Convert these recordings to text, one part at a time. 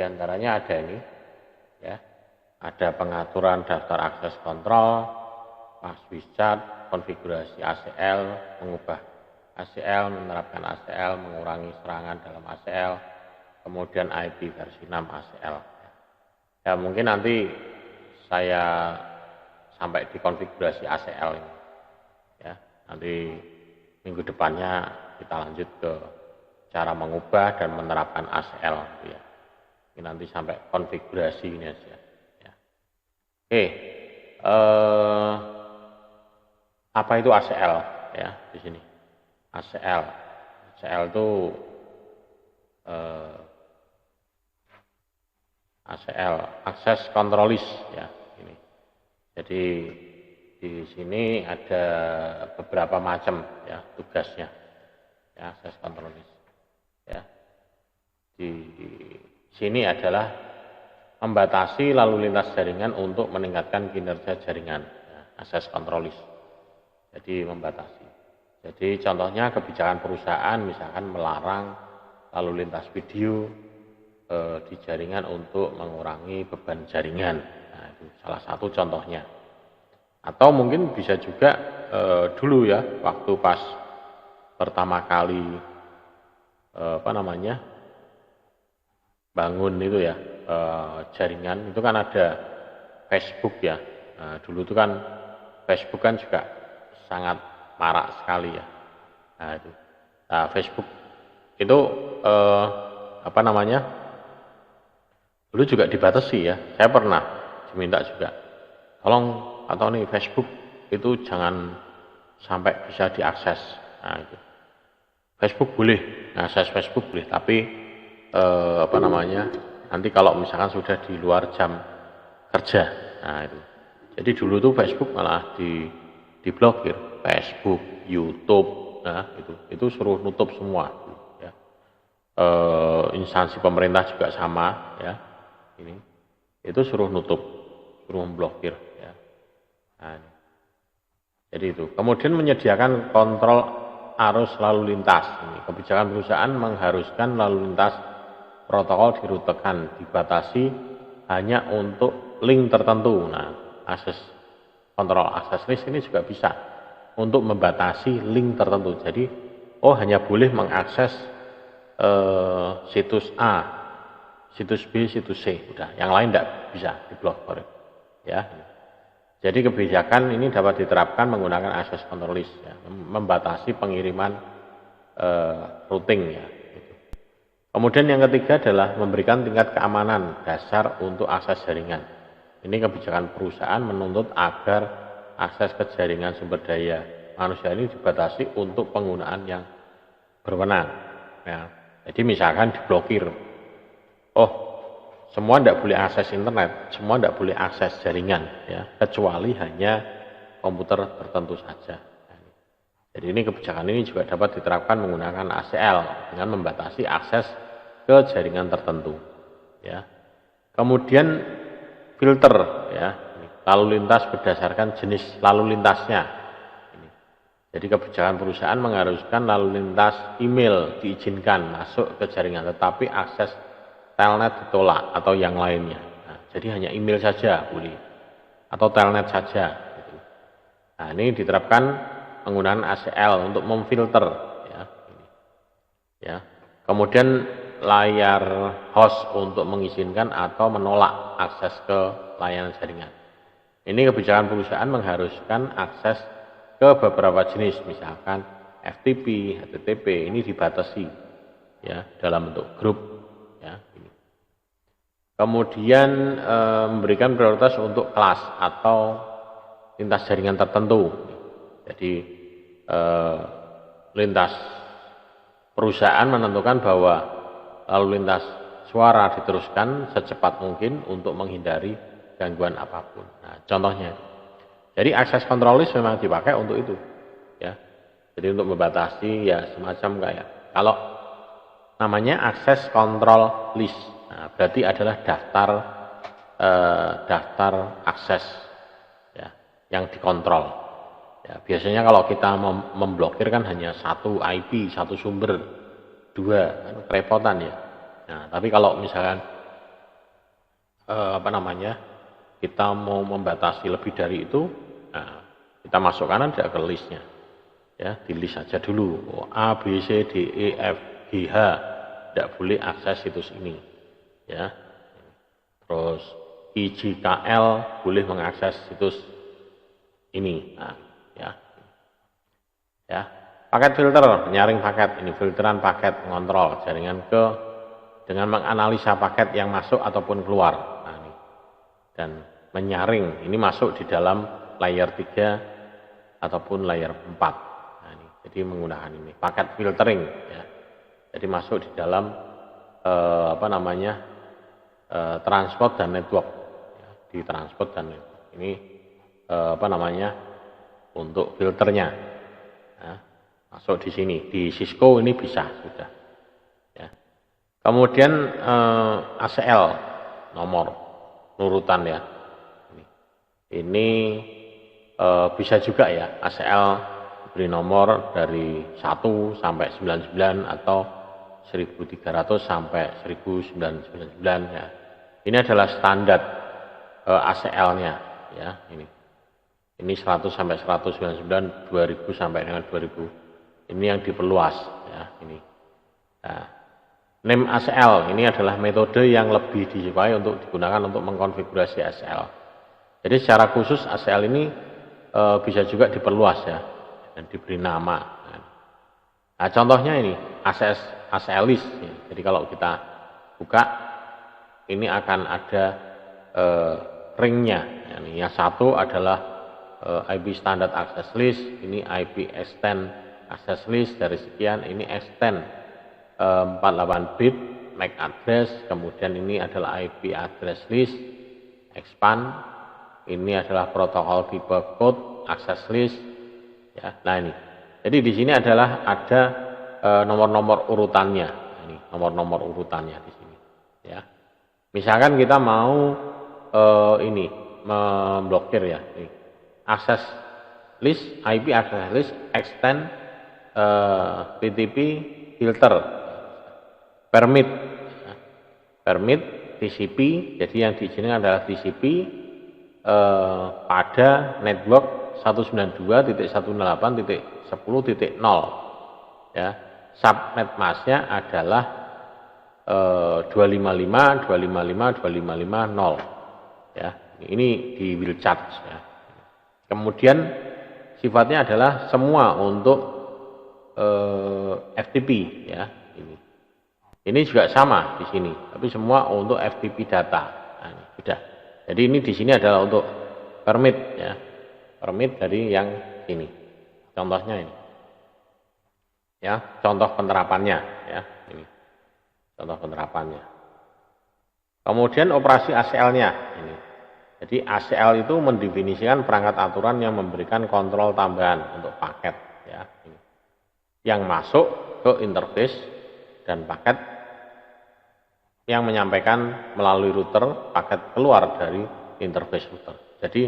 diantaranya ada ini, ya, ada pengaturan daftar akses kontrol, password chart, konfigurasi ACL, mengubah ACL, menerapkan ACL, mengurangi serangan dalam ACL, kemudian IP versi 6 ACL. Ya mungkin nanti saya sampai di konfigurasi ACL ini. Ya, nanti minggu depannya kita lanjut ke cara mengubah dan menerapkan ACL, ya. Ini nanti sampai konfigurasi ini aja. Ya. Oke, apa itu ACL? Ya, di sini ACL. ACL itu ACL, Access Control List, ya. Ini. Jadi di sini ada beberapa macam, ya, tugasnya, ya, Access Control List. Ya. Di sini adalah membatasi lalu lintas jaringan untuk meningkatkan kinerja jaringan, ya, Access Control List. Jadi membatasi. Jadi contohnya kebijakan perusahaan misalkan melarang lalu lintas video di jaringan untuk mengurangi beban jaringan. Nah, itu salah satu contohnya. Atau mungkin bisa juga dulu, ya, waktu pas pertama kali bangun itu, ya, jaringan itu kan ada Facebook, ya. Nah, dulu itu kan Facebook kan juga sangat marak sekali, ya. Nah, itu. Nah, Facebook itu dulu juga dibatasi, ya. Saya pernah diminta juga, tolong atau nih Facebook itu jangan sampai bisa diakses. Nah, itu. Facebook boleh, akses Facebook boleh, tapi nanti kalau misalkan sudah di luar jam kerja. Nah, itu. Jadi dulu tuh Facebook malah diblokir, Facebook, YouTube, nah itu suruh nutup semua, ya. Instansi pemerintah juga sama, ya. Ini itu suruh nutup, suruh memblokir, ya. Nah, jadi itu. Kemudian menyediakan kontrol arus lalu lintas. Ini kebijakan perusahaan mengharuskan lalu lintas protokol dirutekan, dibatasi hanya untuk link tertentu. Nah, akses kontrol akses list ini juga bisa untuk membatasi link tertentu. Jadi, hanya boleh mengakses situs A, situs B, situs C, udah. Yang lain tidak bisa diblokir, ya. Jadi kebijakan ini dapat diterapkan menggunakan access control list, ya, membatasi pengiriman routing, ya. Kemudian yang ketiga adalah memberikan tingkat keamanan dasar untuk akses jaringan. Ini kebijakan perusahaan menuntut agar akses ke jaringan sumber daya manusia ini dibatasi untuk penggunaan yang berwenang, ya. Jadi misalkan diblokir, semua tidak boleh akses internet, semua tidak boleh akses jaringan, ya, kecuali hanya komputer tertentu saja. Jadi ini kebijakan ini juga dapat diterapkan menggunakan ACL dengan membatasi akses ke jaringan tertentu, ya. Kemudian filter, ya, lalu lintas berdasarkan jenis lalu lintasnya. Jadi kebijakan perusahaan mengharuskan lalu lintas email diizinkan masuk ke jaringan, tetapi akses telnet ditolak atau yang lainnya. Nah, jadi hanya email saja boleh atau telnet saja. Gitu. Nah, ini diterapkan menggunakan ACL untuk memfilter, ya. Ya. Kemudian layar host untuk mengizinkan atau menolak akses ke layanan jaringan. Ini kebijakan perusahaan mengharuskan akses ke beberapa jenis, misalkan FTP, HTTP, ini dibatasi, ya, dalam bentuk grup, ya. Kemudian memberikan prioritas untuk kelas atau lintas jaringan tertentu. Jadi lintas perusahaan menentukan bahwa lalu lintas suara diteruskan secepat mungkin untuk menghindari gangguan apapun. Nah, contohnya, jadi akses control list memang dipakai untuk itu, ya. Jadi untuk membatasi, ya, semacam kayak kalau namanya akses control list. Nah, berarti adalah daftar akses, ya, yang dikontrol. Ya, biasanya kalau kita memblokir kan hanya satu IP, satu sumber, dua, kan kerepotan, ya. Nah, tapi kalau misalkan apa namanya, kita mau membatasi lebih dari itu, nah, kita masukkan aja ke listnya, ya, di list aja dulu. A, B, C, D, E, F, G, H, tidak boleh akses situs ini, ya. Terus I, J, K, L boleh mengakses situs ini, nah, ya. Paket filter, menyaring paket, ini filteran paket, mengontrol jaringan dengan menganalisa paket yang masuk ataupun keluar. Nah, ini. Dan menyaring, ini masuk di dalam layer 3 ataupun layer 4. Nah, ini. Jadi menggunakan ini, paket filtering, ya. Jadi masuk di dalam apa namanya, transport dan network, ya. Di transport dan network. Ini apa namanya, untuk filternya, ya. Masuk di sini, di Cisco ini bisa sudah, ya. Kemudian ACL nomor nurutan, ya. Ini bisa juga, ya, ACL beri nomor dari 1 sampai 99 atau 1300 sampai 1999, ya. Ini adalah standar ACL-nya, ya, ini. Ini 100 sampai 199, 2000 sampai dengan 2000. Ini yang diperluas, ya, ini. Nah, name ACL ini adalah metode yang lebih disukai untuk digunakan untuk mengkonfigurasi ACL. Jadi secara khusus ACL ini bisa juga diperluas, ya, dan diberi nama. Nah, contohnya ini ACL list, ya. Jadi kalau kita buka, ini akan ada ringnya. Yang satu adalah IP standard access list, ini IP extend access list dari sekian, ini extend 48 bit MAC address, kemudian ini adalah IP address list, expand, ini adalah protokol tipe code access list, ya. Nah, ini. Jadi di sini adalah ada nomor-nomor urutannya. Ini nomor-nomor urutannya di sini, ya. Misalkan kita mau ini memblokir, ya, ini. Access list, IP access list, extend PTP filter, permit, ya. Permit TCP, jadi yang diizinkan adalah TCP pada network 192.168.10.0, ya. Subnet masknya adalah 255, 255, 255, 0, ya. Ini di will charge, ya. Kemudian sifatnya adalah semua untuk FTP, ya. Ini juga sama di sini, tapi semua untuk FTP data. Nah, ini sudah. Jadi ini di sini adalah untuk permit, ya. Permit dari yang ini. Contohnya ini, ya. Contoh penerapannya, ya. Ini contoh penerapannya. Kemudian operasi ACL-nya ini. Jadi ACL itu mendefinisikan perangkat aturan yang memberikan kontrol tambahan untuk paket, ya. Ini. Yang masuk ke interface dan paket yang menyampaikan melalui router, paket keluar dari interface router. Jadi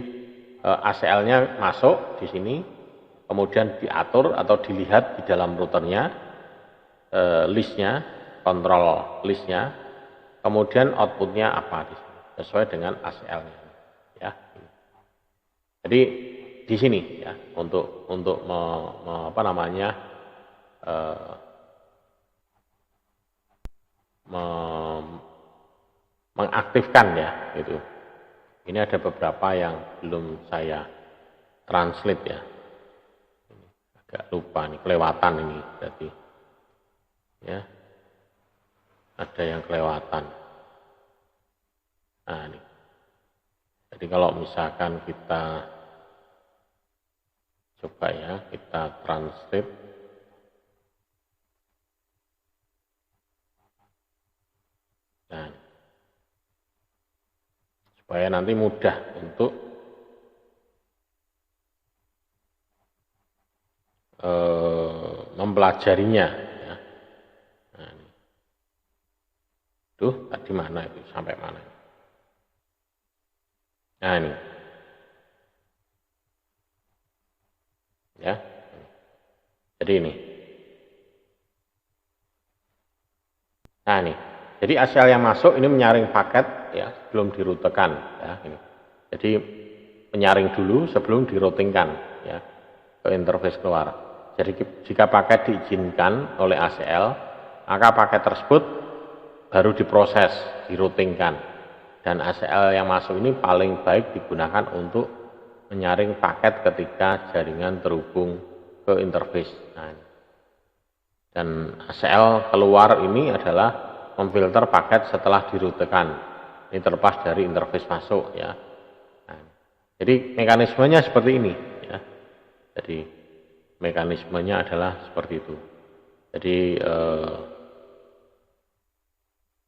ACL-nya masuk di sini, kemudian diatur atau dilihat di dalam routernya, listnya, kontrol listnya, kemudian outputnya apa di sini, sesuai dengan ACL-nya, ya. Jadi di sini, ya, untuk apa namanya, mengaktifkan, ya, itu. Ini ada beberapa yang belum saya translate, ya. Agak lupa nih, kelewatan ini berarti, ya. Ada yang kelewatan. Nah, ini. Jadi kalau misalkan kita coba, ya, kita translate. Nah, supaya nanti mudah untuk mempelajarinya, ya. Nah, ini. Tuh, tadi mana itu, sampai mana? Nah, ini, ya. Jadi ini. Nah, ini. Jadi ACL yang masuk ini menyaring paket ya sebelum dirutekan ya ini. Jadi menyaring dulu sebelum diroutingkan ya ke interface keluar. Jadi jika paket diizinkan oleh ACL, maka paket tersebut baru diproses, diroutingkan. Dan ACL yang masuk ini paling baik digunakan untuk menyaring paket ketika jaringan terhubung ke interface. Nah, dan ACL keluar ini adalah memfilter paket setelah dirutekan. Ini terlepas dari interface masuk ya. Nah, jadi mekanismenya seperti ini ya. Jadi mekanismenya adalah seperti itu. Jadi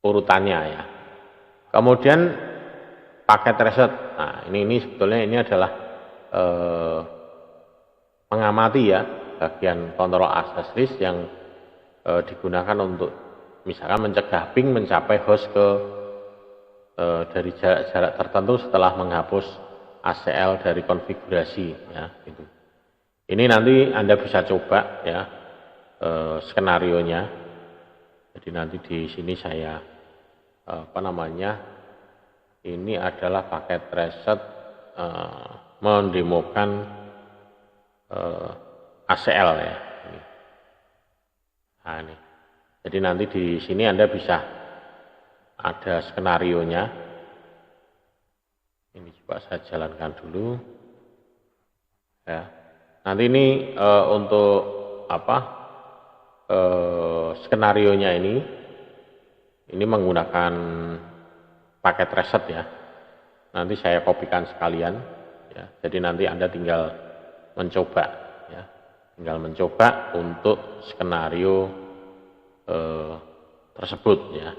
urutannya ya. Kemudian paket reset. Nah, ini sebetulnya ini adalah mengamati ya bagian kontrol access list yang digunakan untuk misalkan mencegah ping mencapai host ke dari jarak tertentu setelah menghapus ACL dari konfigurasi ya gitu. Ini nanti Anda bisa coba ya skenarionya. Jadi nanti di sini saya ini adalah paket reset mendemokan ACL ya. Nah, ini. Jadi nanti di sini Anda bisa ada skenarionya. Ini coba saya jalankan dulu. Ya. Nanti ini untuk skenarionya ini menggunakan paket reset ya. Nanti saya kopikan sekalian ya. Jadi nanti Anda tinggal mencoba ya. Tinggal mencoba untuk skenario tersebut ya.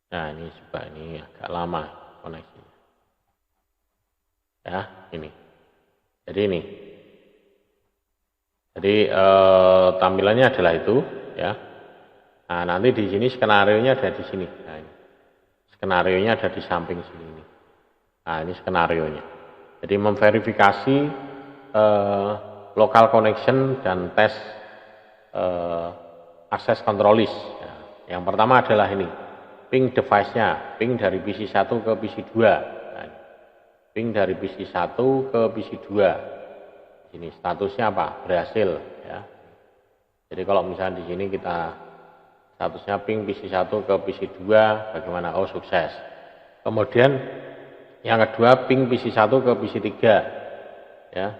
Nah, ini coba ini agak lama koneksinya. Ya, ini. Jadi ini. Jadi tampilannya adalah itu ya. Nah, nanti di sini skenarionya ada di sini. Nah, ini. Skenarionya ada di samping sini ini. Nah, ini skenarionya. Jadi memverifikasi local connection dan tes access control list. Ya. Yang pertama adalah ini, ping device-nya, ping dari PC1 ke PC2. Nah, ping dari PC1 ke PC2. Ini statusnya apa? Berhasil. Ya. Jadi kalau misalnya di sini kita statusnya ping PC1 ke PC2, bagaimana? Oh, sukses. Kemudian yang kedua ping PC1 ke PC3. Ya.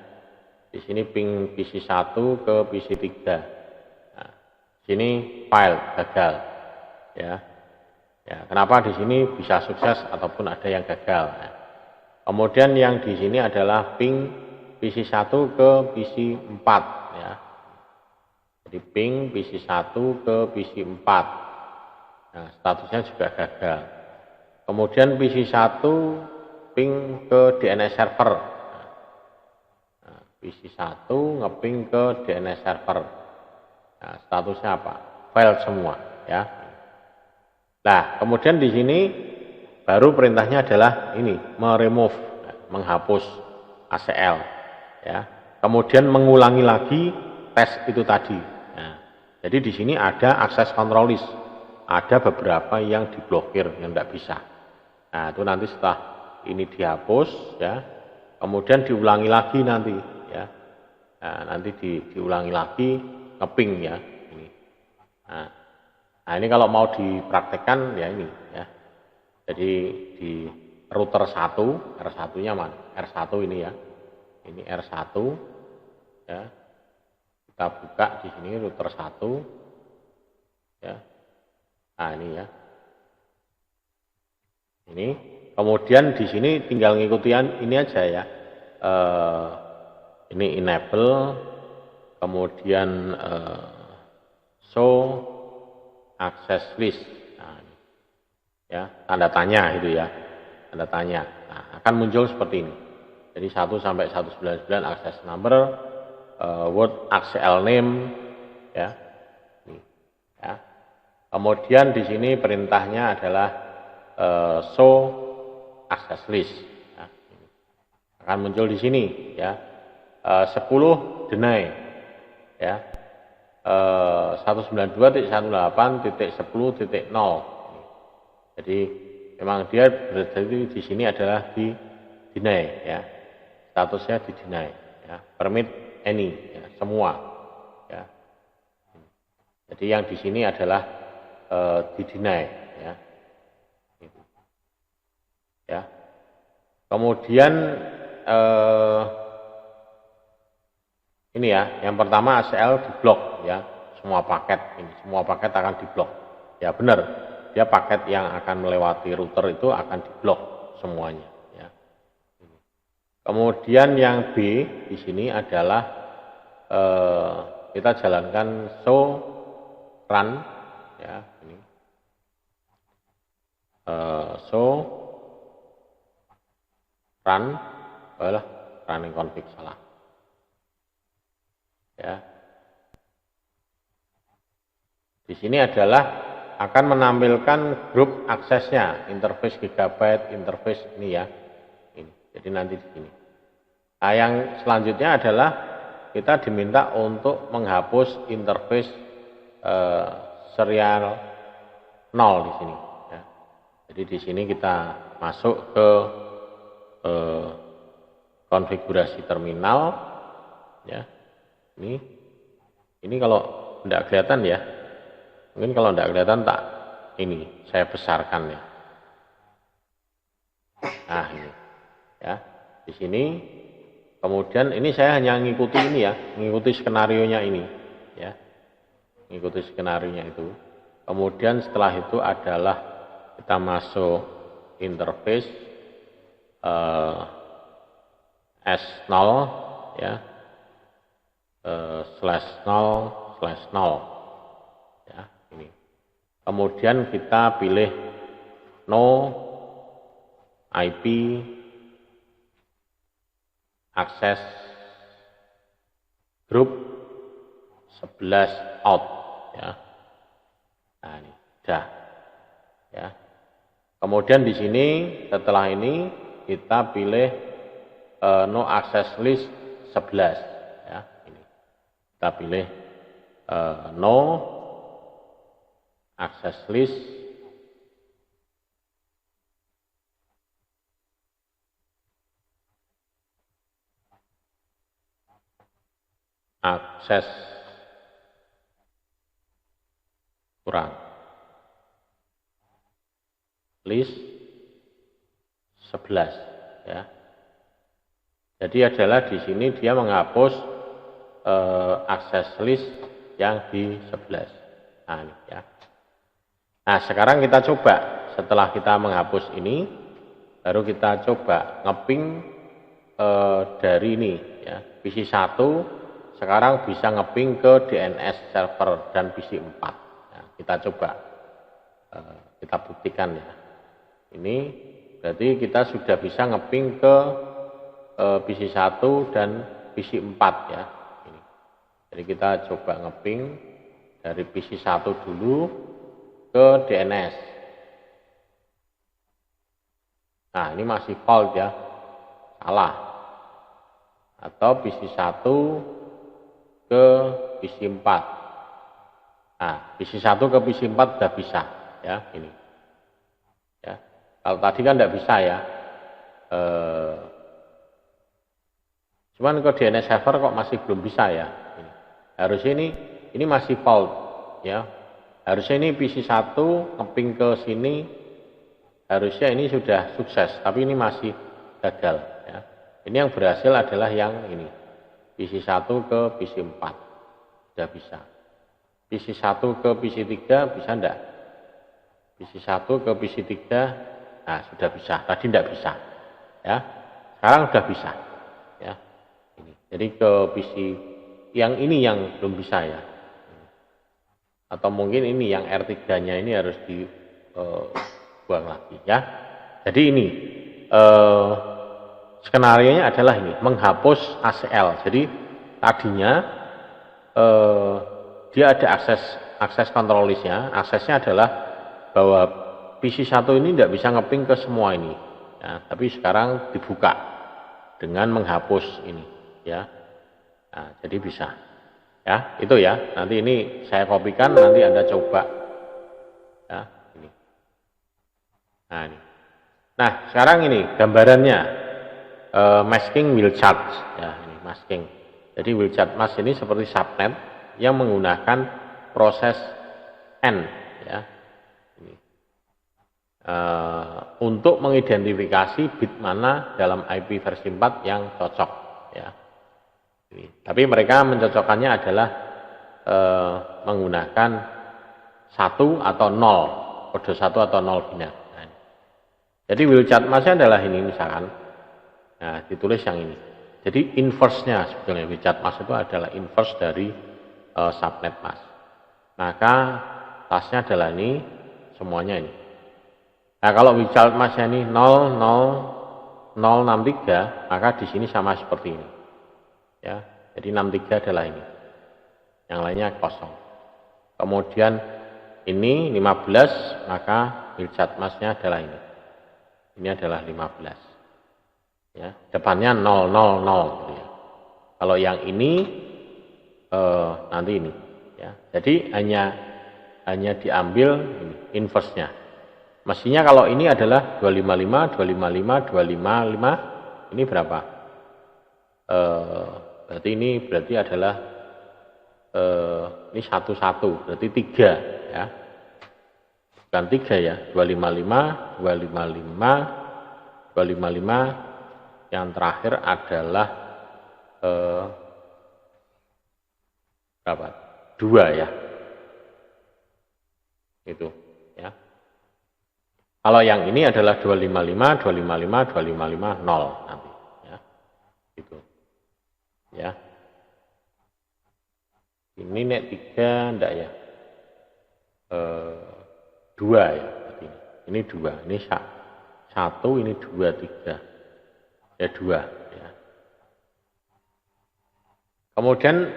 Di sini ping PC1 ke PC3. Nah, sini file gagal. Ya. Ya, kenapa di sini bisa sukses ataupun ada yang gagal? Nah, kemudian yang di sini adalah ping PC1 ke PC4 ya. Jadi ping PC1 ke PC4. Nah, statusnya juga gagal. Kemudian PC1 ping ke DNS server. PC1 ngeping ke DNS server. Nah, statusnya apa? File semua, ya. Nah, kemudian di sini baru perintahnya adalah ini, meremove, menghapus ACL, ya. Kemudian mengulangi lagi tes itu tadi. Nah, jadi di sini ada access control list. Ada beberapa yang diblokir, yang tidak bisa. Nah, itu nanti setelah ini dihapus, ya. Kemudian diulangi lagi nanti. Ya, nah, nanti diulangi lagi ngeping ya ini. Nah, ini kalau mau dipraktekkan ya ini ya. Jadi di router 1, R1-nya mana? R1 ini ya. Ini R1 ya. Kita buka di sini router 1 ya. Nah, ini ya. Ini kemudian di sini tinggal ngikutian ini aja ya. Ini enable, kemudian show access list. Nah, ya, tanda tanya itu ya, tanda tanya. Nah, akan muncul seperti ini. Jadi 1 sampai 199 access number, word ACL name, ya. Ini, ya. Kemudian di sini perintahnya adalah show access list. Ya. Akan muncul di sini, ya. 10 deny ya. 192.18.10.0. Jadi memang dia berarti di sini adalah di deny ya. Statusnya di deny ya. Permit any ya, semua ya. Jadi yang di sini adalah di deny ya. Ya. Kemudian ini ya, yang pertama ACL diblok ya, semua paket akan diblok. Ya benar, dia paket yang akan melewati router itu akan diblok semuanya. Ya. Kemudian yang B di sini adalah kita jalankan show run ya ini show run running config salah. Ya. Di sini adalah akan menampilkan grup aksesnya, interface gigabyte, interface ini ya. Ini. Jadi nanti di sini. Nah, yang selanjutnya adalah kita diminta untuk menghapus interface serial 0 di sini ya. Jadi di sini kita masuk ke konfigurasi terminal ya. Ini kalau tidak kelihatan ya, mungkin kalau tidak kelihatan tak ini saya besarkan ya. Nah ini ya di sini. Kemudian ini saya hanya mengikuti ini ya, mengikuti skenario nya ini ya, mengikuti skenario nya itu. Kemudian setelah itu adalah kita masuk interface S0 ya. /0/0 ya ini. Kemudian kita pilih no IP akses grup 11 out ya. Nah ini dah ya. Kemudian di sini setelah ini kita pilih no access list 11 ya. Kita pilih no access list akses kurang list 11 ya. Jadi adalah di sini dia menghapus akses list yang di 11. Nah ini ya. Nah sekarang kita coba setelah kita menghapus ini, baru kita coba ngeping dari ini ya. PC 1 sekarang bisa ngeping ke DNS server dan PC 4. Ya, kita coba kita buktikan ya. Ini berarti kita sudah bisa ngeping ke PC 1 dan PC 4 ya. Jadi kita coba ngeping dari PC 1 dulu ke DNS. Nah ini masih fault ya, salah. Atau PC 1 ke PC 4. Nah PC 1 ke PC 4 sudah bisa ya ini. Ya. Kalau tadi kan tidak bisa ya. Cuman ke DNS server kok masih belum bisa ya. Harusnya ini masih fault ya. Harusnya ini PC 1 ngeping ke sini, harusnya ini sudah sukses, tapi ini masih gagal ya. Ini yang berhasil adalah yang ini. PC 1 ke PC 4 sudah bisa. PC 1 ke PC 3 bisa enggak? PC 1 ke PC 3 nah sudah bisa. Tadi enggak bisa ya. Sekarang sudah bisa ya. Ini. Jadi ke PC yang ini yang belum bisa ya, atau mungkin ini yang R3-nya ini harus dibuang lagi ya. Jadi ini skenarionya adalah ini, menghapus ACL. Jadi tadinya dia ada akses control listnya. Aksesnya adalah bahwa PC 1 ini tidak bisa ngeping ke semua ini ya, tapi sekarang dibuka dengan menghapus ini ya. Nah, jadi bisa Ya, itu ya. Nanti ini saya kopikan, nanti Anda coba. Ya, ini. Nah, ini. Nah, sekarang ini gambarannya masking wheel charge. Ya, ini masking. Jadi wheel charge mask ini seperti subnet yang menggunakan proses N, ya. Ini. Untuk mengidentifikasi bit mana dalam IP versi 4 yang cocok, ya. Ini. Tapi mereka mencocokkannya adalah menggunakan 1 atau 0, kode 1 atau 0 biner. Nah, jadi wheel charge mask-nya adalah ini misalkan. Nah, ditulis yang ini. Jadi inverse-nya sebetulnya wheel charge mask itu adalah inverse dari subnet mask. Maka tasnya adalah ini, semuanya ini. Nah, kalau wheel charge mask-nya ini 00063, maka di sini sama seperti ini. Ya, jadi 63 adalah ini. Yang lainnya kosong. Kemudian ini 15, maka wheel charge mask-nya adalah ini. Ini adalah 15. Ya, depannya 000 gitu ya. Kalau yang ini nanti ini, ya. Jadi hanya diambil ini inverse-nya. Mestinya kalau ini adalah 255, 255, 255, ini berapa? Berarti ini adalah ini 11, berarti 3, ya. Bukan 3 ya, 255, 255, 255. Yang terakhir adalah berapa? 2 ya. Itu ya. Kalau yang ini adalah 255, 255, 255, 0 nanti ya. Itu. Ya. Ini nek 3 enggak ya? 2 ya berarti. Ini 2, ini 1, ini 2, 3. Ya 2 ya. Kemudian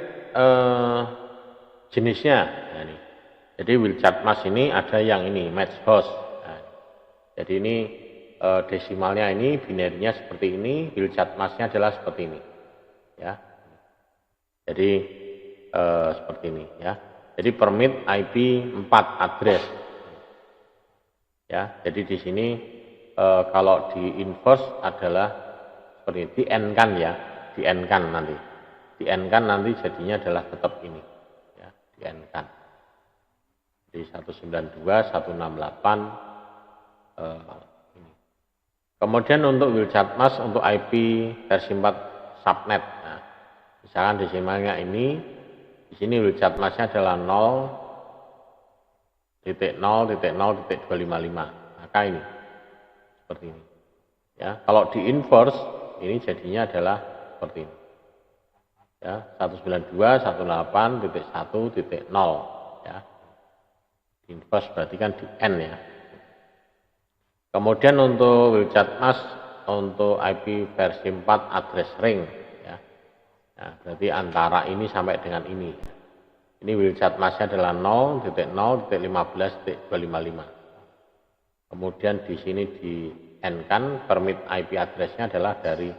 jenisnya, nah ini. Jadi wheel charge mask ini ada yang ini match host. Nah, jadi ini desimalnya ini, binarinya seperti ini, wheel charge masknya adalah seperti ini, ya. Jadi seperti ini, ya. Jadi permit IP 4 address, ya. Jadi di sini kalau di inverse adalah seperti ini, di N kan ya, di N kan nanti. Di N kan nanti jadinya adalah tetap ini. Ya, di N kan. Jadi 192, 168 ini. Kemudian untuk wheel charge mask untuk IP versi 4 subnet. Nah, misalkan desimalnya ini, di sini wheel charge masknya adalah 0.0.0.255. Maka ini seperti ini. Ya, kalau di inverse ini jadinya adalah seperti ini. Ya, 192.168.1.0 ya. Inverse berarti kan di N ya. Kemudian untuk wheel charge mask untuk IP versi 4 address ring ya. Nah, berarti antara ini sampai dengan ini. Ini wheel charge masknya adalah 0.0.15.255. Kemudian di sini di N kan permit IP addressnya adalah dari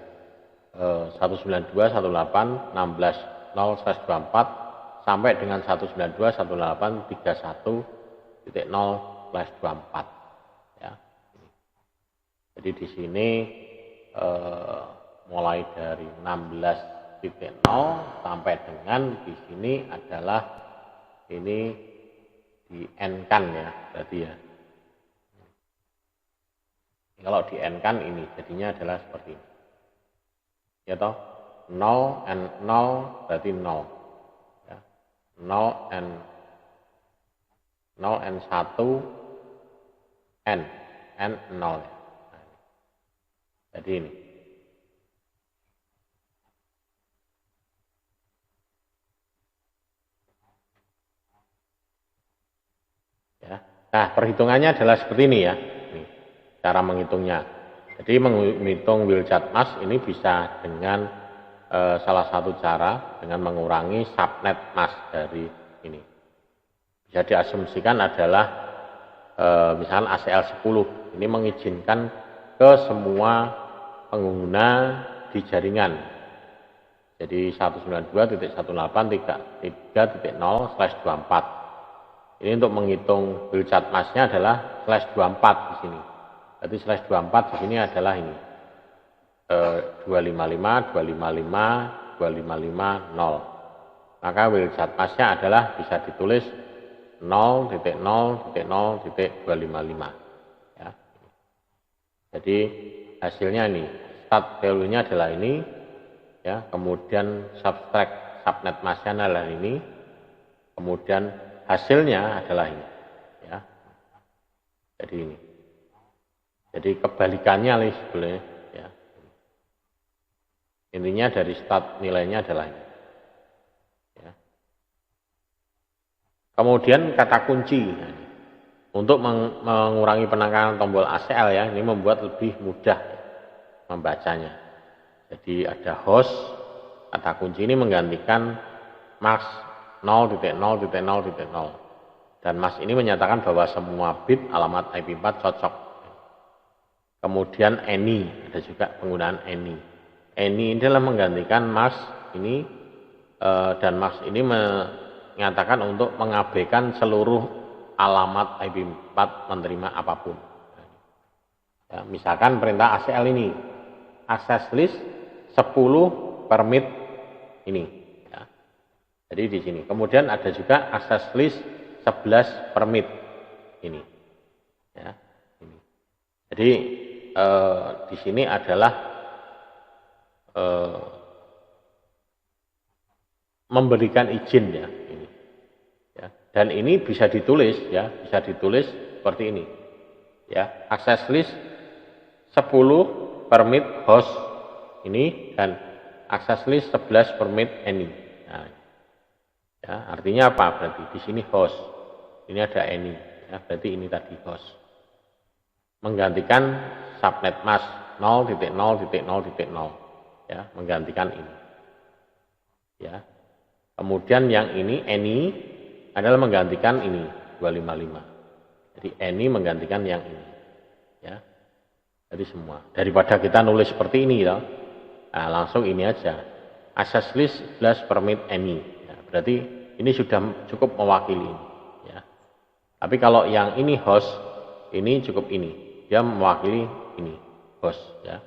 192.168.16.0/24 sampai dengan 192.168.31.0/24 ya. Jadi di sini mulai dari 16.0 sampai dengan di sini adalah ini di N kan ya, berarti ya. Kalau di N kan ini jadinya adalah seperti ini. Ya toh, 0 and 0 berarti 0. Ya. 0 and 1 N 0 ya. Nah, jadi ini. Ya. Nah, perhitungannya adalah seperti ini ya. Cara menghitungnya. Jadi menghitung wheel charge mask ini bisa dengan salah satu cara dengan mengurangi subnet mask dari ini. Bisa diasumsikan adalah misalnya ACL 10 ini mengizinkan ke semua pengguna di jaringan Jadi 192.18.3.0/24. Ini untuk menghitung wheelchart mass-nya adalah /24 di sini. Berarti /24 di sini adalah ini. 255, 255, 255, 0. Maka wheelchart mass-nya adalah bisa ditulis 0.0.0.255. Ya. Jadi hasilnya ini, start value-nya adalah ini, ya. Kemudian subnet mass-nya adalah ini, kemudian hasilnya adalah ini, ya. Jadi ini. Jadi kebalikannya nih sebenarnya, ya. Intinya dari start nilainya adalah ini. Ya. Kemudian kata kunci. Nah, untuk mengurangi penekanan tombol ACL ya, ini membuat lebih mudah membacanya. Jadi ada host, kata kunci ini menggantikan max 0.0.0.0, dan max ini menyatakan bahwa semua bit alamat IP4 cocok. Kemudian any, ada juga penggunaan any. Any ini adalah menggantikan max ini, dan max ini menyatakan untuk mengabaikan seluruh alamat IP4 menerima apapun. Ya, misalkan perintah ACL ini, access list 10 permit ini. Ya. Jadi di sini. Kemudian ada juga access list 11 permit ini. Ya, ini. Jadi di sini adalah memberikan izin ya ini. Ya. Dan ini bisa ditulis ya, bisa ditulis seperti ini. Ya, access list 10 permit host ini dan access list 11 permit any. Nah, ya, artinya apa? Berarti di sini host, ini ada any. Ya, berarti ini tadi host. Menggantikan subnet mask 0.0.0.0, ya, menggantikan ini. Ya. Kemudian yang ini any adalah menggantikan ini 255. Jadi any menggantikan yang ini. Ya. Jadi semua. Daripada kita nulis seperti ini ya. Nah, langsung ini aja. Access list 11 permit any. Ya, berarti ini sudah cukup mewakili ini, ya. Tapi kalau yang ini host, ini cukup ini. Dia mewakili ini host, ya.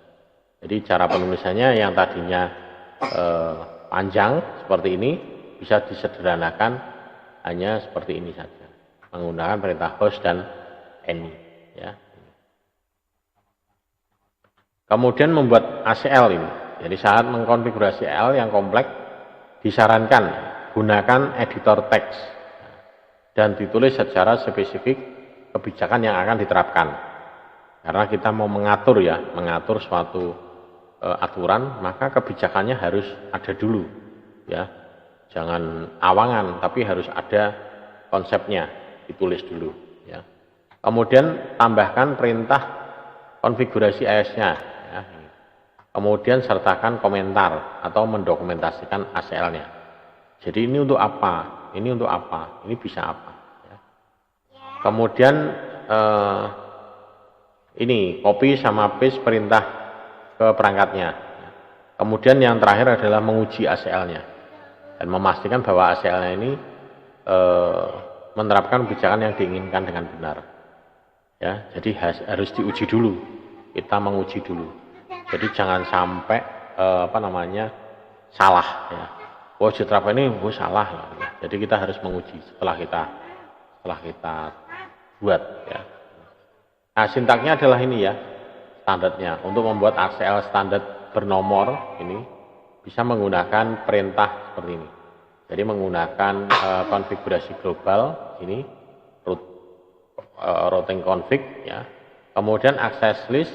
Jadi cara penulisannya yang tadinya panjang seperti ini bisa disederhanakan hanya seperti ini saja, menggunakan perintah host dan any, ya. Kemudian membuat ACL ini. Jadi saat mengkonfigurasi ACL yang kompleks disarankan gunakan editor teks dan ditulis secara spesifik kebijakan yang akan diterapkan. Karena kita mau mengatur ya, mengatur suatu aturan, maka kebijakannya harus ada dulu, ya. Jangan awangan, tapi harus ada konsepnya, ditulis dulu, ya. Kemudian tambahkan perintah konfigurasi AS-nya, ya. Kemudian sertakan komentar atau mendokumentasikan ACL-nya. Jadi ini untuk apa? Ini untuk apa? Ini bisa apa? Ya. Kemudian ini copy sama paste perintah ke perangkatnya. Kemudian yang terakhir adalah menguji ACL-nya dan memastikan bahwa ACL-nya ini menerapkan kebijakan yang diinginkan dengan benar. Ya, jadi harus diuji dulu. Kita menguji dulu. Jadi jangan sampai salah. Ya. Oh, diterapkan ini salah. Ya. Jadi kita harus menguji setelah kita buat. Ya. Nah, sintaknya adalah ini ya, standarnya. Untuk membuat ACL standar bernomor ini bisa menggunakan perintah seperti ini. Jadi menggunakan konfigurasi global ini routing config ya. Kemudian access list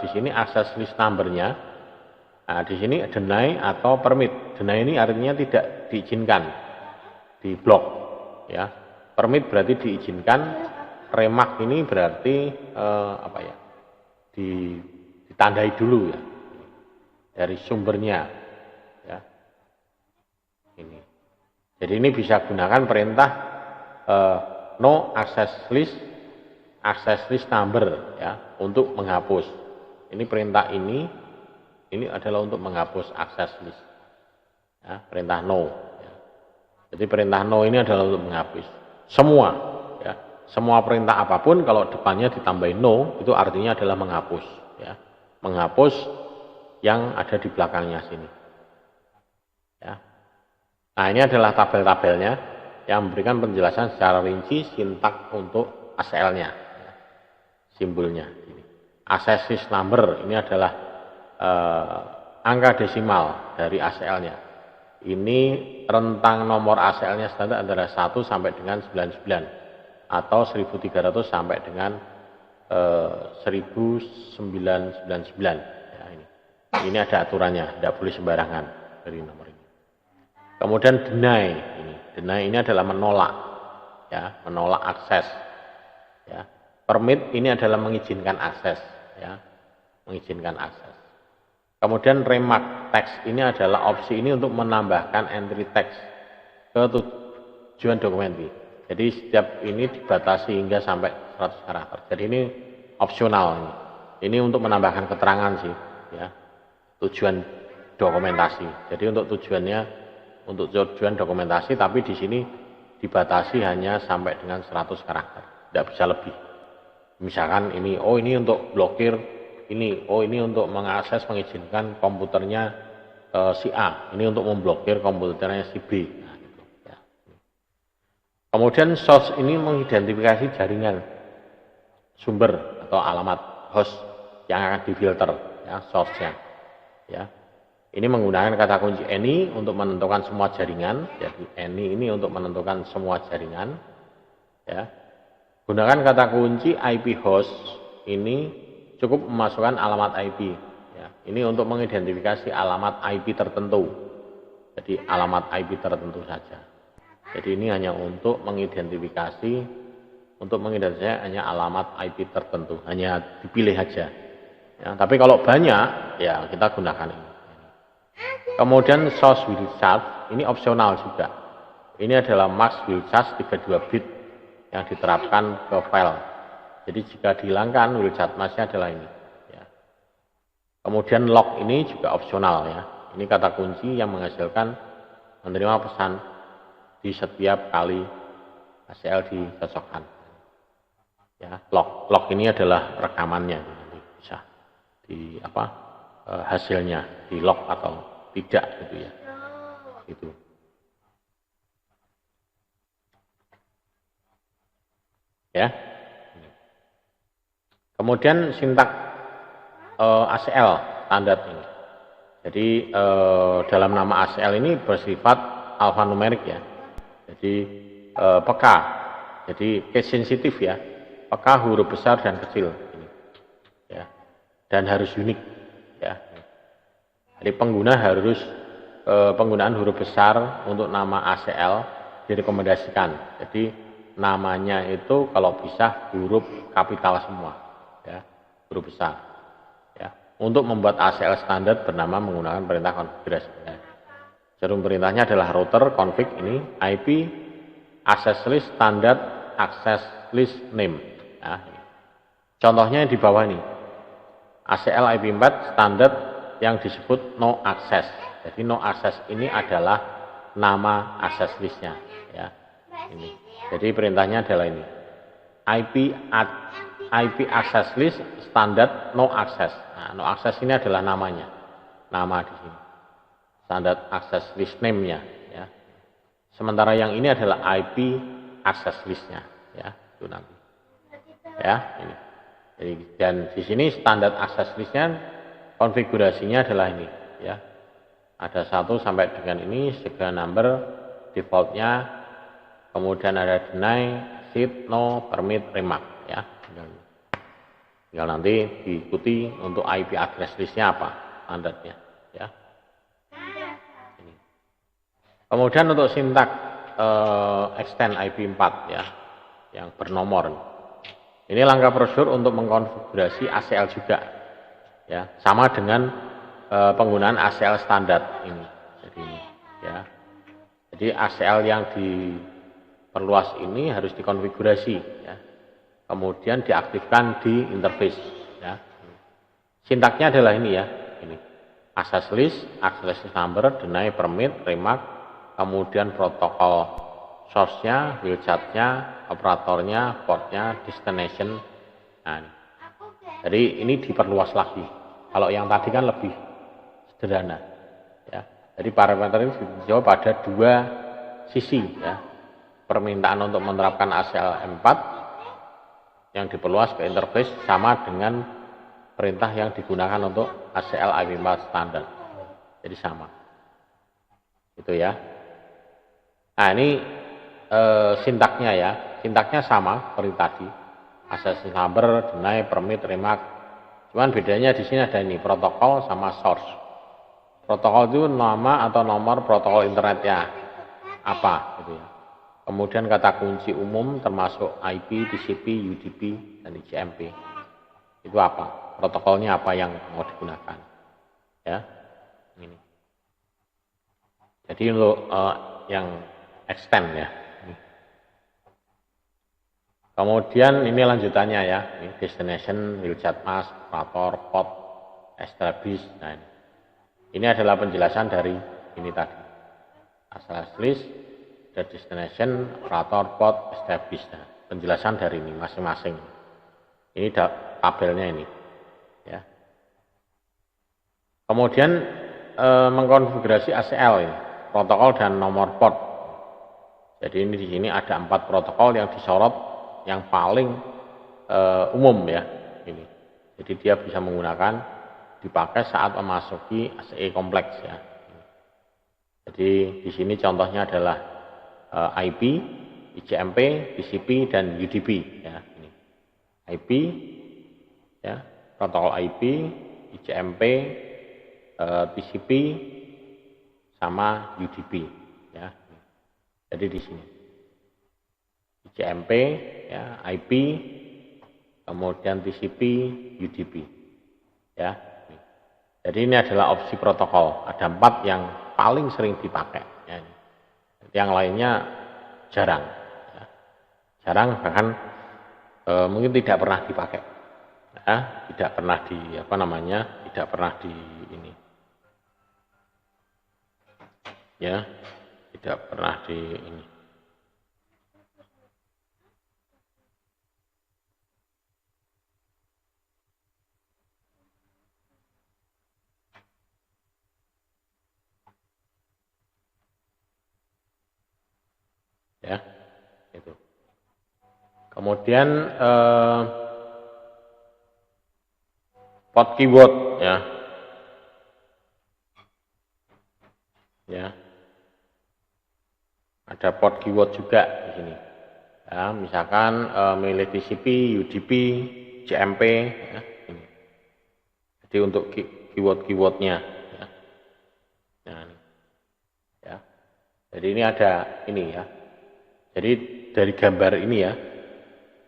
di sini access list number-nya. Nah, di sini deny atau permit. Deny ini artinya tidak diizinkan di blok ya. Permit berarti diizinkan. Remark ini berarti ditandai dulu ya dari sumbernya ya ini. Jadi ini bisa gunakan perintah no access list number ya untuk menghapus. Ini perintah ini ini adalah untuk menghapus akses list. Ya, perintah no. Ya. Jadi perintah no ini adalah untuk menghapus semua. Ya, semua perintah apapun kalau depannya ditambahin no itu artinya adalah menghapus. Ya, menghapus yang ada di belakangnya sini. Ya. Nah ini adalah tabel-tabelnya yang memberikan penjelasan secara rinci sintak untuk ACL-nya, ya. Simbolnya. Access list number ini adalah angka desimal dari ACL-nya. Ini rentang nomor ACL-nya standar antara 1 sampai dengan 99 atau 1300 sampai dengan 1999. Ya, ini ada aturannya, tidak boleh sembarangan dari nomor ini. Kemudian deny ini adalah menolak, ya, menolak akses. Ya. Permit ini adalah mengizinkan akses, ya, mengizinkan akses. Kemudian remark text ini adalah opsi ini untuk menambahkan entry text ke tujuan dokumen ini. Jadi setiap ini dibatasi hingga sampai 100 karakter. Jadi ini opsional ini. Ini untuk menambahkan keterangan sih, ya. Tujuan dokumentasi. Jadi untuk tujuan dokumentasi, tapi di sini dibatasi hanya sampai dengan 100 karakter. Tidak bisa lebih. Misalkan ini, oh ini untuk blokir ini, oh ini untuk mengakses mengizinkan komputernya si A, ini untuk memblokir komputernya si B. Nah, gitu, ya. Kemudian source ini mengidentifikasi jaringan sumber atau alamat host yang akan difilter, ya, source-nya. Ya. Ini menggunakan kata kunci any untuk menentukan semua jaringan. Jadi any ini untuk menentukan semua jaringan. Ya. Gunakan kata kunci IP host ini cukup memasukkan alamat IP. Ya, ini untuk mengidentifikasi alamat IP tertentu. Jadi alamat IP tertentu saja. Jadi ini hanya untuk mengidentifikasi hanya alamat IP tertentu, hanya dipilih saja. Ya, tapi kalau banyak, ya kita gunakan ini. Kemudian source will charge ini opsional juga. Ini adalah max will charge 32 bit yang diterapkan ke file. Jadi jika dihilangkan will charge mask-nya adalah ini. Ya. Kemudian log ini juga opsional, ya. Ini kata kunci yang menghasilkan menerima pesan di setiap kali ACL dicocokkan. Ya, log ini adalah rekamannya, nanti bisa di hasilnya di log atau tidak gitu ya. Itu. Ya. Kemudian sintak ACL standar ini. Jadi dalam nama ACL ini bersifat alfanumerik, ya. Jadi peka. Jadi case sensitif, ya. Peka huruf besar dan kecil ini. Ya. Dan harus unik, ya. Jadi pengguna harus penggunaan huruf besar untuk nama ACL direkomendasikan. Jadi namanya itu kalau bisa huruf kapital semua. Ya, huruf besar. Ya, untuk membuat ACL standar bernama menggunakan perintah konfigurasi. Ya. Jarum perintahnya adalah router config ini IP access list standard access list name. Ya, ini. Contohnya di bawah ini ACL IP4 standar yang disebut no access. Jadi no access ini adalah nama access listnya. Ya, ini. Jadi perintahnya adalah ini IP access list standar no access. Nah, no access ini adalah namanya, nama di sini. Standard access list name-nya, ya. Sementara yang ini adalah IP access list-nya, ya. Itu nanti. Ya, ini. Jadi, dan di sini standar access list-nya konfigurasinya adalah ini, ya. Ada 1 sampai dengan ini segala number default-nya, kemudian ada deny, set, no, permit, remark, ya. Tinggal nanti diikuti untuk IP address listnya apa standarnya, ya. Ini. Kemudian untuk sintak extend IP4, ya, yang bernomor. Ini langkah prosedur untuk mengkonfigurasi ACL juga, ya, sama dengan penggunaan ACL standar ini. Jadi, ya, jadi ACL yang diperluas ini harus dikonfigurasi, ya. Kemudian diaktifkan di interface, ya. Sintaknya adalah ini, ya, ini. access list number, deny, permit, remark, kemudian protokol source-nya, wheelchat-nya, operatornya, port-nya, destination. Nah, jadi ini diperluas lagi. Kalau yang tadi kan lebih sederhana. Ya. Jadi parameter ini dijawab pada dua sisi. Ya. Permintaan untuk menerapkan ACL M4 yang diperluas ke interface sama dengan perintah yang digunakan untuk ACL IP4 standar. Jadi sama. Itu ya. Nah ini sintaknya ya. Sintaknya sama seperti tadi. Access number, deny, permit, remark. Cuman bedanya di sini ada ini protokol sama source. Protokol itu nama atau nomor protokol internetnya apa gitu ya. Kemudian kata kunci umum termasuk IP, TCP, UDP, dan ICMP. Itu apa? Protokolnya apa yang mau digunakan? Ya, ini. Jadi untuk yang extend ya. Kemudian ini lanjutannya ya, ini destination, wheelchat mask, operator, port, establish. Nah ini adalah penjelasan dari ini tadi. Access list, the destination, operator, port, establish. Nah, penjelasan dari ini masing-masing. Ini tabelnya ini. Ya. Kemudian mengkonfigurasi ACL ini, protokol dan nomor port. Jadi ini di sini ada 4 protokol yang disorot yang paling umum ya ini. Jadi dia bisa menggunakan dipakai saat memasuki ACE kompleks ya. Jadi di sini contohnya adalah IP, ICMP, TCP dan UDP ya. Ini. IP ya, protokol IP, ICMP, TCP sama UDP ya. Jadi di sini ICMP ya, IP, kemudian TCP, UDP ya. Jadi ini adalah opsi protokol. Ada 4 yang paling sering dipakai ya. Yang lainnya jarang ya. Jarang bahkan mungkin tidak pernah dipakai ya, tidak pernah di tidak pernah di ini ya, tidak pernah di ini. Ya, itu. Kemudian port keyword ya. Ya. Ada port keyword juga di sini. Ya, misalkan milih TCP, UDP, CMP ya, ini. Jadi untuk keyword-keywordnya ya. Nah, ini. Ya. Jadi ini ada ini ya. Jadi dari gambar ini ya,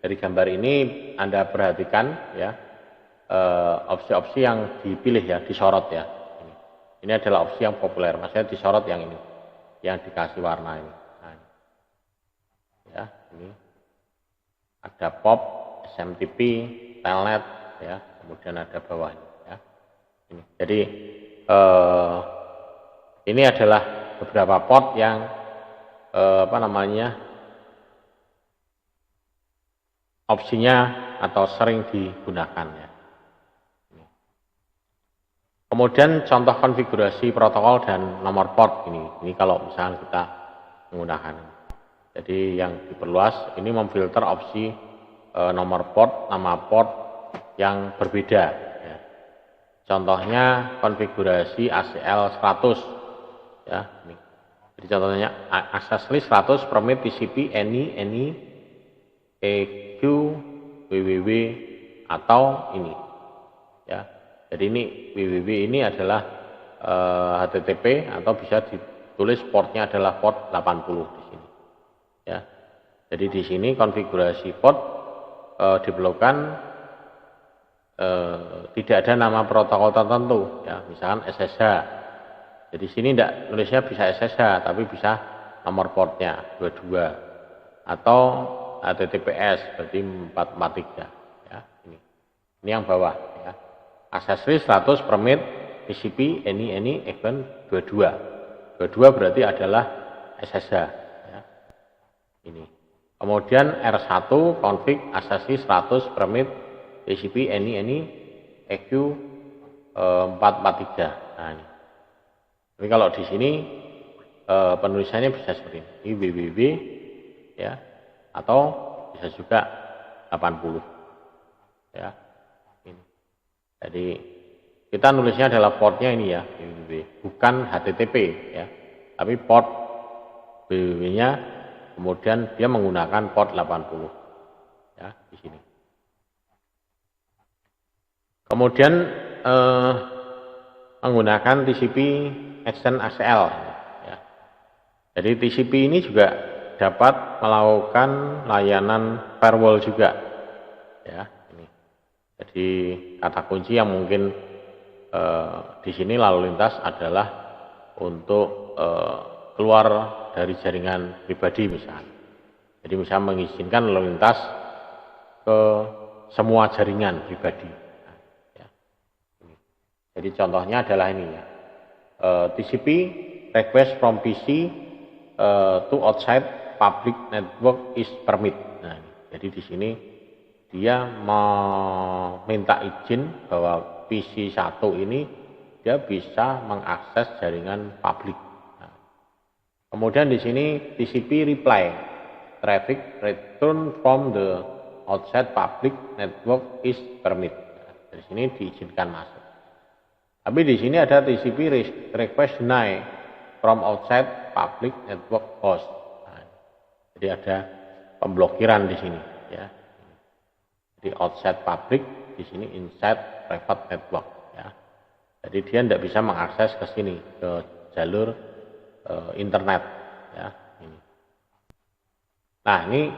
dari gambar ini Anda perhatikan ya, opsi-opsi yang dipilih ya, disorot ya. Ini adalah opsi yang populer, maksudnya disorot yang ini, yang dikasih warna ini. Nah, ya, ini ada POP, SMTP, Telnet, ya, kemudian ada bawahnya. Ya. Ini. Jadi ini adalah beberapa port yang opsinya atau sering digunakan ya. Kemudian contoh konfigurasi protokol dan nomor port ini. Ini kalau misalnya kita menggunakan. Jadi yang diperluas ini memfilter opsi nomor port, nama port yang berbeda ya. Contohnya konfigurasi ACL 100 ya, ini. Jadi contohnya access list 100 permit TCP any EQ, WWW atau ini ya. Jadi ini WWW ini adalah HTTP atau bisa ditulis portnya adalah port 80 di sini ya. Jadi di sini konfigurasi port diperlukan tidak ada nama protokol tertentu ya, misalkan SSH. Jadi sini tidak nulisnya bisa SSH tapi bisa nomor portnya 22 atau HTTPS berarti 443 ya. Ini yang bawah ya. Access list 100 permit TCP any event 22 berarti adalah SSH ya. Ini kemudian R1 config access 100 permit TCP any EQ 443. Nah ini. Tapi kalau di sini penulisannya bisa seperti ini www ya, atau bisa juga 80 ya. Ini. Jadi kita nulisnya adalah portnya ini ya, www, bukan HTTP ya, tapi port www-nya, kemudian dia menggunakan port 80 ya di sini. Kemudian menggunakan TCP extend ACL ya. Jadi TCP ini juga dapat melakukan layanan firewall juga ya. Ini. Jadi kata kunci yang mungkin di sini lalu lintas adalah untuk keluar dari jaringan pribadi misalnya. Jadi misalnya mengizinkan lalu lintas ke semua jaringan pribadi. Nah, ya. Jadi contohnya adalah ini ya, TCP request from PC to outside public network is permit. Nah, jadi di sini dia meminta izin bahwa PC 1 ini dia bisa mengakses jaringan publik. Nah, kemudian di sini TCP reply traffic return from the outside public network is permit. Nah, dari sini diizinkan masuk. Tapi di sini ada TCP request deny from outside public network host. Nah, jadi ada pemblokiran di sini ya. Di outside public, di sini inside private network ya. Jadi dia tidak bisa mengakses ke sini, ke jalur internet ya. Ini. Nah ini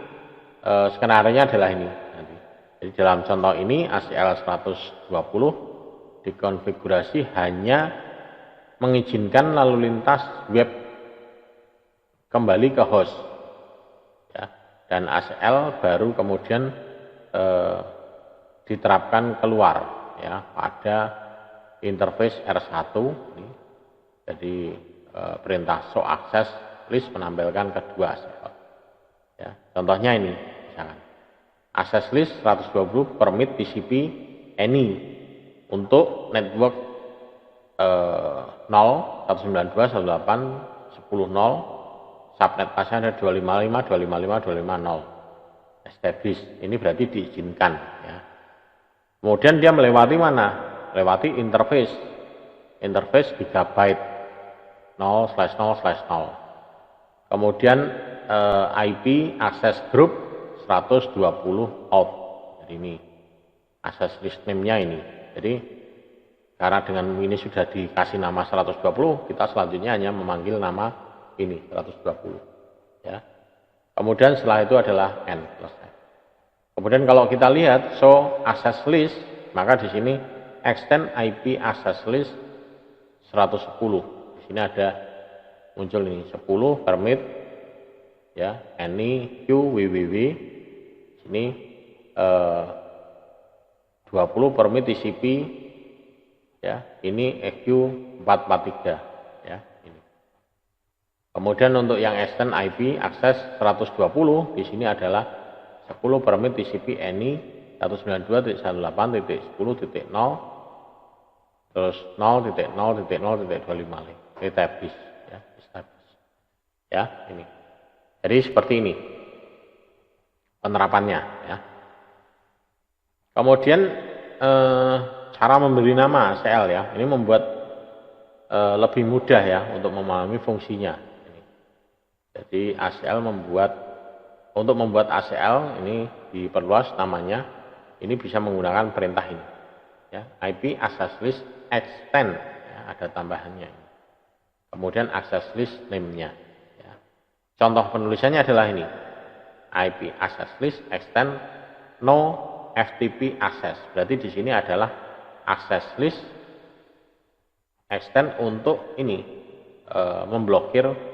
skenario-nya adalah ini nanti. Jadi dalam contoh ini ACL 120 dikonfigurasi hanya mengizinkan lalu lintas web kembali ke host ya. Dan ACL baru kemudian diterapkan keluar ya pada interface R1 ini. Jadi perintah show access list menampilkan kedua ACL ya. Contohnya ini misalkan access list 120 permit TCP any untuk network 0 192 108 10 0 subnet pasnya ada 255 255 250 establish, ini berarti diizinkan ya. Kemudian dia melewati mana? Lewati interface gigabyte 0/0/0. Kemudian IP access group 120 out. Jadi ini access list name-nya ini. Jadi karena dengan ini sudah dikasih nama 120, kita selanjutnya hanya memanggil nama ini 120 ya. Kemudian setelah itu adalah N selesai. Kemudian kalau kita lihat show access list, maka di sini extend IP access list 110. Di sini ada muncul ini 10 permit ya, any Q www. Sini 20 permit TCP ya, ini EQ 443 ya. Kemudian untuk yang extend IP akses 120 di sini adalah 10 permit TCP any 192.168.10.0 terus 0.0.0.25 establish ya, establish ya ini. Jadi seperti ini penerapannya ya. Kemudian cara memberi nama ACL ya, ini membuat lebih mudah ya untuk memahami fungsinya. Jadi ACL untuk membuat ACL ini diperluas namanya, ini bisa menggunakan perintah ini ya, IP access list extend ya, ada tambahannya ini. Kemudian access list name-nya ya. Contoh penulisannya adalah ini IP access list extend no FTP access, berarti di sini adalah access list extend untuk ini memblokir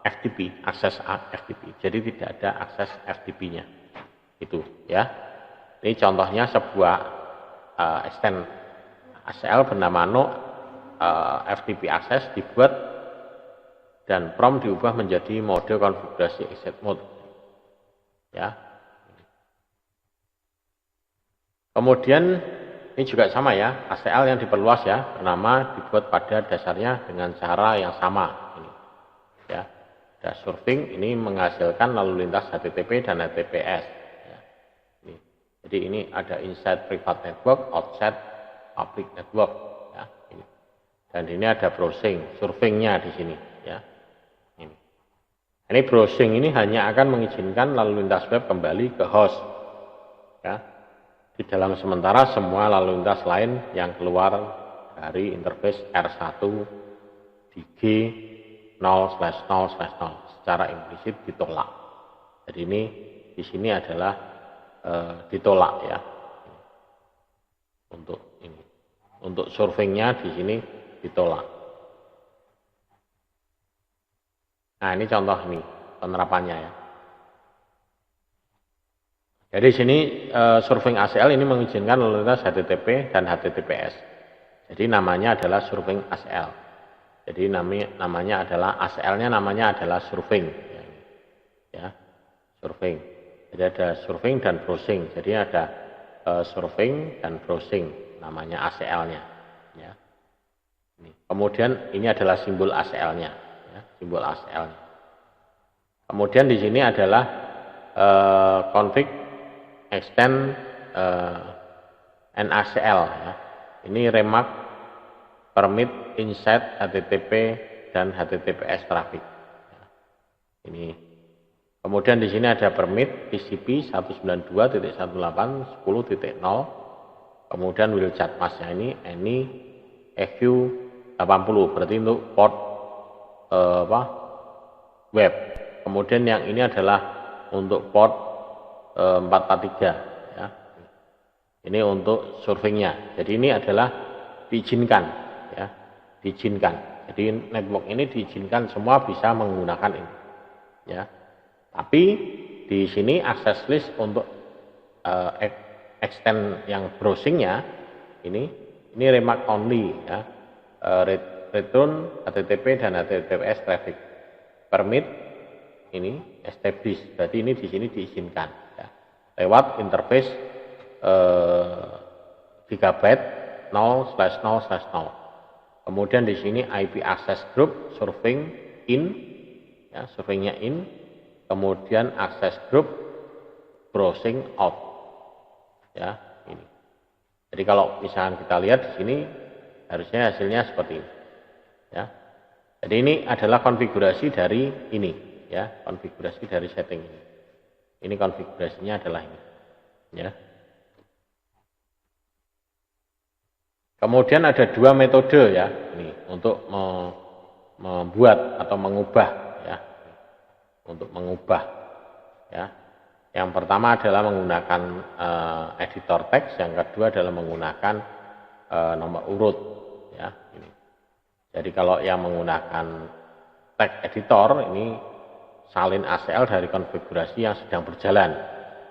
FTP, akses FTP. Jadi tidak ada akses FTP-nya. Itu ya. Ini contohnya sebuah extend ACL bernama no FTP access dibuat dan prompt diubah menjadi mode konfigurasi exit mode. Ya. Kemudian ini juga sama ya, ACL yang diperluas ya, bernama dibuat pada dasarnya dengan cara yang sama. Ini, ya, ada surfing ini menghasilkan lalu lintas HTTP dan HTTPS. Ya. Jadi ini ada inside private network, outside public network. Ya, ini. Dan ini ada browsing, surfingnya di sini. Ya. Ini browsing ini hanya akan mengizinkan lalu lintas web kembali ke host. Ya. Di dalam sementara semua lalu lintas lain yang keluar dari interface R1 di G0/0/0 secara implisit ditolak. Jadi ini di sini adalah ditolak ya. Untuk ini. Untuk surfingnya di sini ditolak. Nah, ini contoh ini penerapannya ya. Jadi sini surfing ACL ini mengizinkan lalu lintas HTTP dan HTTPS. Jadi namanya adalah surfing ACL. Jadi namanya adalah ACL-nya namanya adalah surfing. Ya, surfing. Jadi ada surfing dan browsing. Jadi ada surfing dan browsing namanya ACL-nya. Ya. Kemudian ini adalah simbol ACL-nya. Ya, simbol ACL-nya. Kemudian di sini adalah config extend NACL ya. Ini remark permit inside HTTP dan HTTPS traffic. Ya. Ini kemudian di sini ada permit TCP 192.18.10.0. Kemudian will chat mask ini EQ 80 berarti untuk port web. Kemudian yang ini adalah untuk port 443 ya. Ini untuk surfingnya. Jadi ini adalah diizinkan ya, diizinkan. Jadi network ini diizinkan semua bisa menggunakan ini ya. Tapi di sini access list untuk extend yang browsingnya ini remark only ya. Return HTTP dan HTTPS traffic permit ini establish. Berarti ini di sini diizinkan lewat interface gigabyte 0/0/0. Kemudian di sini IP access group surfing in, ya, surfingnya in. Kemudian access group browsing out, ya ini. Jadi kalau misalkan kita lihat di sini harusnya hasilnya seperti ini, ya. Jadi ini adalah konfigurasi dari ini, ya, konfigurasi dari setting ini. Ini konfigurasinya adalah ini, ya. Kemudian ada dua metode ya, ini untuk membuat atau mengubah, ya, untuk mengubah, ya. Yang pertama adalah menggunakan editor teks, yang kedua adalah menggunakan nomor urut, ya. Ini. Jadi kalau yang menggunakan teks editor ini salin ACL dari konfigurasi yang sedang berjalan,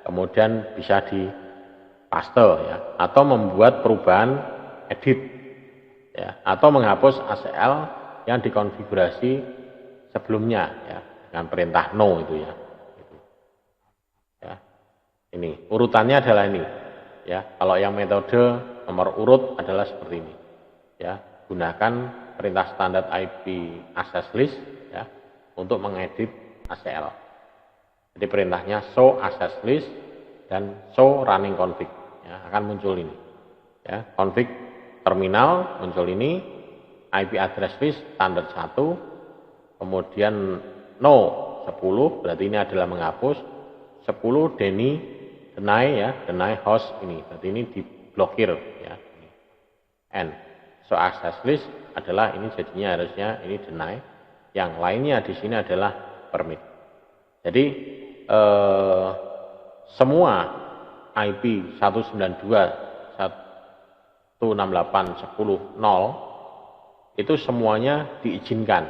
kemudian bisa dipaste ya, atau membuat perubahan edit ya, atau menghapus ACL yang dikonfigurasi sebelumnya ya dengan perintah no itu ya. Ya. Ini urutannya adalah ini ya. Kalau yang metode nomor urut adalah seperti ini ya, gunakan perintah standar IP access list ya untuk mengedit ACL. Jadi perintahnya show access list dan show running config ya, akan muncul ini ya, config terminal muncul ini, IP address list standar 1, kemudian no 10 berarti ini adalah menghapus, 10 deny ya, deny host ini berarti ini diblokir ya. N show access list adalah ini jadinya harusnya ini deny, yang lainnya di sini adalah permit. Jadi semua IP 192.168.10.0 itu semuanya diizinkan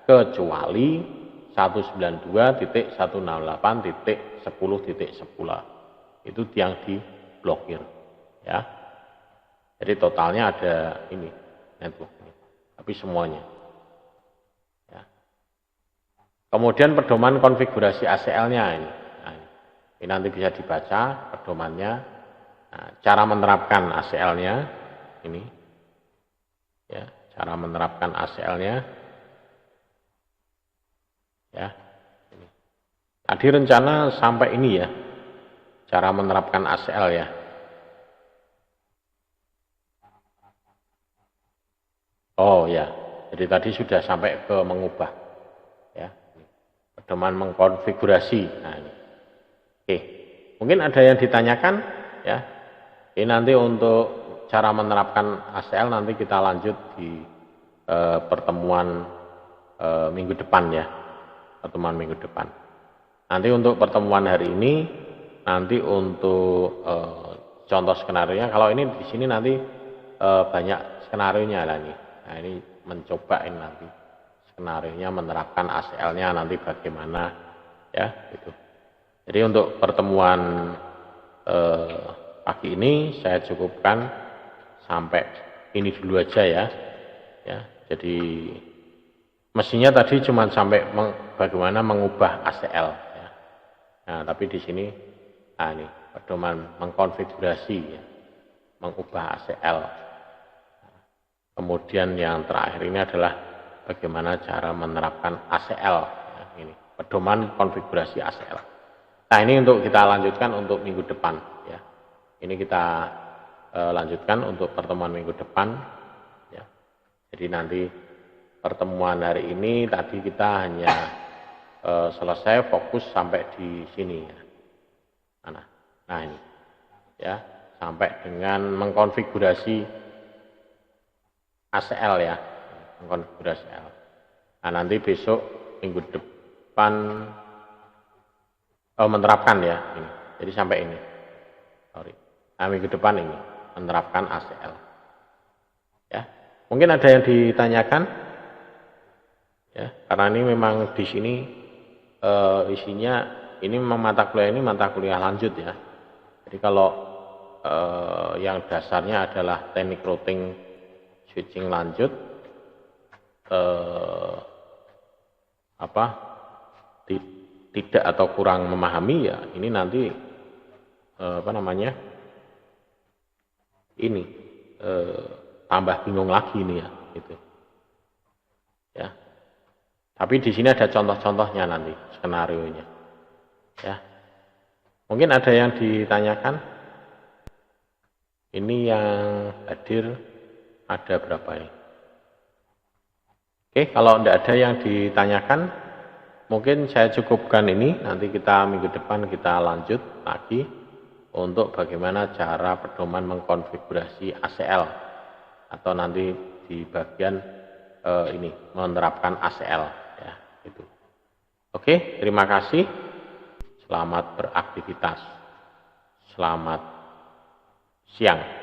kecuali 192.168.10.10 itu yang diblokir ya. Jadi totalnya ada ini network ini, tapi semuanya. Ya. Kemudian pedoman konfigurasi ACL-nya ini. Nah, ini nanti bisa dibaca pedomannya. Nah, cara menerapkan ACL-nya ini. Ya, cara menerapkan ACL-nya. Ya. Ini. Tadi rencana sampai ini ya. Cara menerapkan ACL ya. Oh ya, jadi tadi sudah sampai ke mengubah ya, pedoman mengkonfigurasi. Nah ini, oke, mungkin ada yang ditanyakan ya. Ini nanti untuk cara menerapkan ACL nanti kita lanjut di pertemuan minggu depan ya, pertemuan minggu depan. Nanti untuk pertemuan hari ini, nanti untuk contoh skenario-nya, kalau ini di sini nanti banyak skenario-nya lah nih. Nah ini mencoba ini nanti skenario-nya menerapkan ACL-nya nanti bagaimana ya gitu. Jadi untuk pertemuan pagi ini saya cukupkan sampai ini dulu aja ya. Ya, jadi mestinya tadi cuma sampai bagaimana mengubah ACL ya. Nah, tapi di sini ini pedoman mengkonfigurasi ya, mengubah ACL. Kemudian yang terakhir ini adalah bagaimana cara menerapkan ACL. Ya, ini pedoman konfigurasi ACL. Nah ini untuk kita lanjutkan untuk minggu depan. Ya, ini kita lanjutkan untuk pertemuan minggu depan. Ya, jadi nanti pertemuan hari ini tadi kita hanya selesai fokus sampai di sini. Ya. Nah ini, ya sampai dengan mengkonfigurasi ACL ya, konfigurasi ACL. Nah nanti besok minggu depan menerapkan ya ini. Jadi sampai ini. Nah minggu depan ini menerapkan ACL. Ya, mungkin ada yang ditanyakan. Ya, karena ini memang di sini isinya ini memang mata kuliah ini mata kuliah lanjut ya. Jadi kalau yang dasarnya adalah teknik routing switching lanjut tidak atau kurang memahami ya ini nanti ini tambah bingung lagi ini ya gitu ya. Tapi di sini ada contoh-contohnya nanti skenario-nya ya. Mungkin ada yang ditanyakan. Ini yang hadir ada berapa ini? Oke, kalau tidak ada yang ditanyakan, mungkin saya cukupkan ini. Nanti kita minggu depan kita lanjut lagi untuk bagaimana cara pedoman mengkonfigurasi ACL atau nanti di bagian ini menerapkan ACL ya itu. Oke, terima kasih. Selamat beraktivitas. Selamat siang.